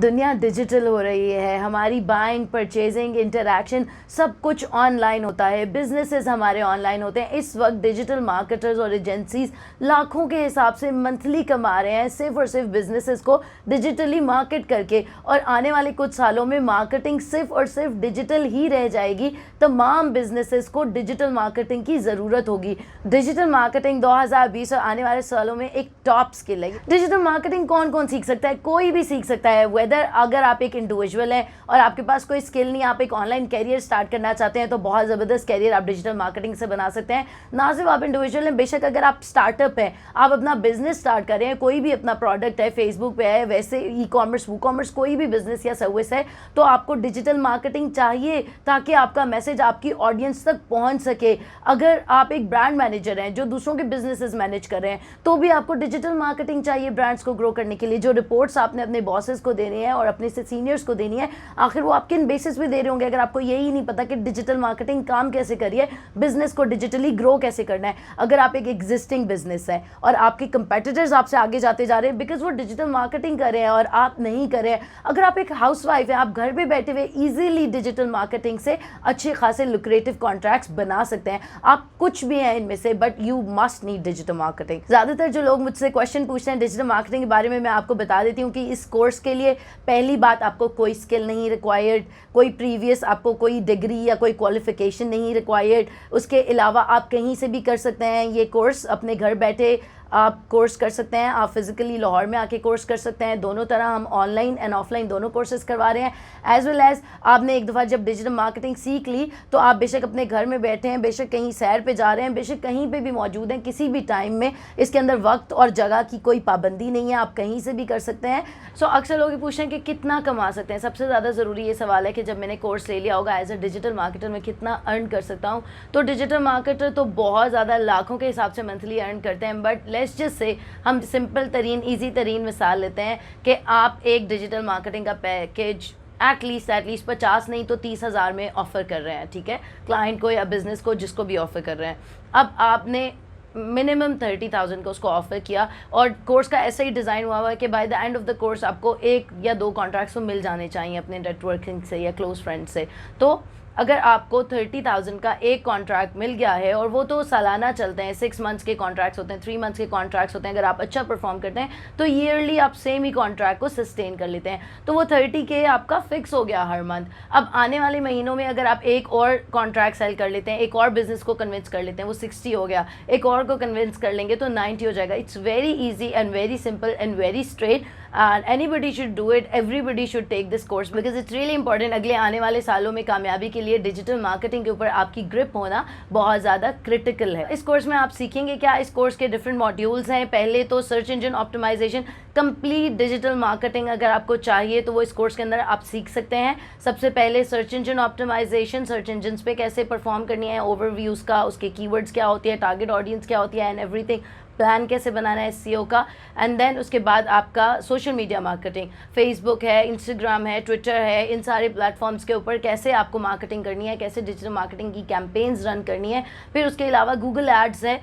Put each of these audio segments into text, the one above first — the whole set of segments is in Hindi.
दुनिया डिजिटल हो रही है, हमारी बाइंग, परचेजिंग, इंटरैक्शन सब कुछ ऑनलाइन होता है, बिजनेसेस हमारे ऑनलाइन होते हैं। इस वक्त डिजिटल मार्केटर्स और एजेंसीज लाखों के हिसाब से मंथली कमा रहे हैं सिर्फ और सिर्फ बिजनेसेस को डिजिटली मार्केट करके। और आने वाले कुछ सालों में मार्केटिंग सिर्फ और सिर्फ डिजिटल ही रह जाएगी। तमाम बिजनेसेस को डिजिटल मार्केटिंग की ज़रूरत होगी। डिजिटल मार्केटिंग 2020 और आने वाले सालों में एक टॉप स्किल है। डिजिटल मार्केटिंग कौन कौन सीख सकता है? कोई भी सीख सकता है। वेदर अगर आप एक इंडिविजुअल हैं और आपके पास कोई स्किल नहीं, आप एक ऑनलाइन कैरियर स्टार्ट करना चाहते हैं तो बहुत ज़बरदस्त कैरियर आप डिजिटल मार्केटिंग से बना सकते हैं। ना सिर्फ आप इंडिविजुअल हैं, बेशक अगर आप स्टार्टअप हैं, आप अपना बिजनेस स्टार्ट कर रहे हैं, कोई भी अपना प्रोडक्ट है, फेसबुक पे है, वैसे ई कॉमर्स, वो कॉमर्स, कोई भी बिजनेस या सर्विस है, तो आपको डिजिटल मार्केटिंग चाहिए ताकि आपका मैसेज आपकी ऑडियंस तक पहुंच सके। अगर आप एक ब्रांड मैनेजर हैं जो दूसरों के बिजनेसेस मैनेज कर रहे हैं तो भी आपको डिजिटल मार्केटिंग चाहिए ब्रांड्स को ग्रो करने के लिए। जो रिपोर्ट्स आपने अपने बॉसेस को देनी है और अपने से सीनियर्स को देनी है, आखिर वो आप किन बेसिस पे दे रहे होंगे अगर आपको यही नहीं पता कि डिजिटल मार्केटिंग काम कैसे करिए, बिजनेस को डिजिटली ग्रो कैसे करना है। अगर आप एक एग्जिस्टिंग बिजनेस है और आपके कंपेटिटर्स आपसे आगे जाते जा रहे हैं बिकॉज वो डिजिटल मार्केटिंग कर रहे हैं और आप नहीं कर रहे हैं। अगर आप एक हाउसवाइफ है, आप घर पे बैठे हुए ईजिली डिजिटल मार्केटिंग से अच्छे खासे लुक्रेटिव कॉन्ट्रैक्ट्स बना सकते हैं। आप कुछ भी हैं इनमें से, but you must need digital marketing. ज़्यादातर जो लोग मुझसे क्वेश्चन पूछते हैं डिजिटल मार्केटिंग के बारे में, मैं आपको बता देती हूँ कि इस कोर्स के लिए पहली बात आपको कोई स्किल नहीं रिक्वायर्ड, कोई प्रीवियस आपको कोई डिग्री या कोई क्वालिफिकेशन नहीं रिक्वायर्ड। उसके अलावा आप कहीं से भी कर सकते हैं ये कोर्स, अपने घर बैठे आप कोर्स कर सकते हैं। आप फिजिकली लाहौर में आके कोर्स कर सकते हैं। दोनों तरह हम ऑनलाइन एंड ऑफलाइन दोनों कोर्सेज करवा रहे हैं। एज वेल एज आपने एक दफ़ा जब डिजिटल मार्केटिंग सीख ली तो आप बेशक अपने घर में बैठे हैं, बेशक कहीं सैर पे जा रहे हैं, बेशक कहीं पे भी मौजूद हैं, किसी भी टाइम में इसके अंदर वक्त और जगह की कोई पाबंदी नहीं है, आप कहीं से भी कर सकते हैं। सो अक्सर लोग पूछते हैं कि कितना कमा सकते हैं। सबसे ज़्यादा ज़रूरी ये सवाल है कि जब मैंने कोर्स ले लिया होगा एज अ डिजिटल मार्केटर मैं कितना अर्न कर सकता हूँ। तो डिजिटल मार्केटर तो बहुत ज़्यादा लाखों के हिसाब से मंथली अर्न करते हैं, बट लेट्स जस्ट से हम सिंपल तरीन, ईजी तरीन मिसाल लेते हैं कि आप एक डिजिटल मार्केटिंग का पैकेज एटलीस्ट 50 नहीं तो 30,000 में ऑफ़र कर रहे हैं, ठीक है, क्लाइंट को या बिज़नेस को, जिसको भी ऑफ़र कर रहे हैं। अब आपने मिनिमम 30,000 का उसको ऑफ़र किया और कोर्स का ऐसा ही डिज़ाइन हुआ है कि by the end of the course आपको 1 या 2 कॉन्ट्रैक्ट्स तो मिल जाने चाहिए अपने नेटवर्किंग से या क्लोज फ्रेंड से। तो अगर आपको 30,000 का एक कॉन्ट्रैक्ट मिल गया है और वो तो सालाना चलते हैं, 6 मंथ्स के कॉन्ट्रैक्ट्स होते हैं, 3 मंथ्स के कॉन्ट्रैक्ट्स होते हैं। अगर आप अच्छा परफॉर्म करते हैं तो ईयरली आप सेम ही कॉन्ट्रैक्ट को सस्टेन कर लेते हैं, तो वो 30K आपका फिक्स हो गया हर मंथ। अब आने वाले महीनों में अगर आप एक और कॉन्ट्रैक्ट सेल कर लेते हैं, एक और बिजनेस को कन्विंस कर लेते हैं, वो 60 हो गया, एक और को कन्विंस कर लेंगे तो 90 हो जाएगा। It's very easy and very simple and very straight and anybody should do it, everybody should take this course because it's really important। अगले आने वाले सालों में कामयाबी के लिए डिजिटल मार्केटिंग के ऊपर आपकी ग्रिप होना बहुत ज़्यादा क्रिटिकल है। इस कोर्स में आप सीखेंगे क्या? इस कोर्स के डिफरेंट मॉड्यूल्स हैं। पहले तो search engine optimisation, complete digital marketing अगर आपको चाहिए तो वो इस कोर्स के अंदर आप सीख सकते हैं। सबसे पहले search engine optimisation, search engine पे कैसे परफॉर्म करनी है, ओवरव्यूज़ का, उसके कीवर्ड्स क्या होती है, टारगेट ऑडियंस क्या होती है एंड एवरीथिंग, प्लान कैसे बनाना है एसईओ का। एंड देन उसके बाद आपका सोशल मीडिया मार्केटिंग, फेसबुक है, इंस्टाग्राम है, ट्विटर है, इन सारे प्लेटफॉर्म्स के ऊपर कैसे आपको मार्केटिंग करनी है, कैसे डिजिटल मार्केटिंग की कैंपेन्स रन करनी है। फिर उसके अलावा गूगल एड्स है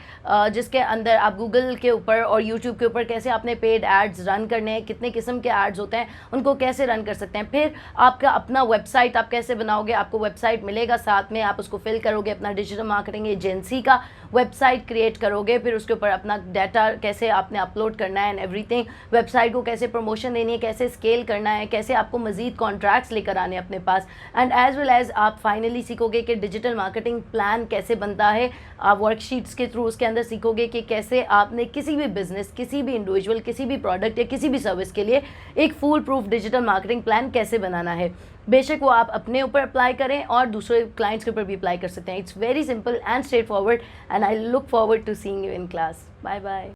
जिसके अंदर आप गूगल के ऊपर और यूट्यूब के ऊपर कैसे आपने पेड एड्स रन करने हैं, कितने किस्म के एड्स होते हैं उनको कैसे रन कर सकते हैं। फिर आपका अपना वेबसाइट आप कैसे बनाओगे, आपको वेबसाइट मिलेगा साथ में, आप उसको फिल करोगे, अपना डिजिटल मार्केटिंग एजेंसी का वेबसाइट क्रिएट करोगे, फिर उसके ऊपर अपना डाटा कैसे आपने अपलोड करना है एंड एवरीथिंग, वेबसाइट को कैसे प्रमोशन देनी है, कैसे स्केल करना है, कैसे आपको मजीद कॉन्ट्रैक्ट्स लेकर आने अपने पास। एंड एज वेल एज आप फाइनली सीखोगे कि डिजिटल मार्केटिंग प्लान कैसे बनता है। आप वर्कशीट्स के थ्रू उसके अंदर सीखोगे कि कैसे आपने किसी भी बिजनेस, किसी भी इंडिविजुअल, किसी भी प्रोडक्ट या किसी भी सर्विस के लिए एक full proof digital marketing plan कैसे बनाना है। बेशक वो आप अपने ऊपर अप्लाई करें और दूसरे क्लाइंट्स के ऊपर भी अप्लाई कर सकते हैं। It's very simple and straightforward and I look forward to seeing you in class. Bye bye.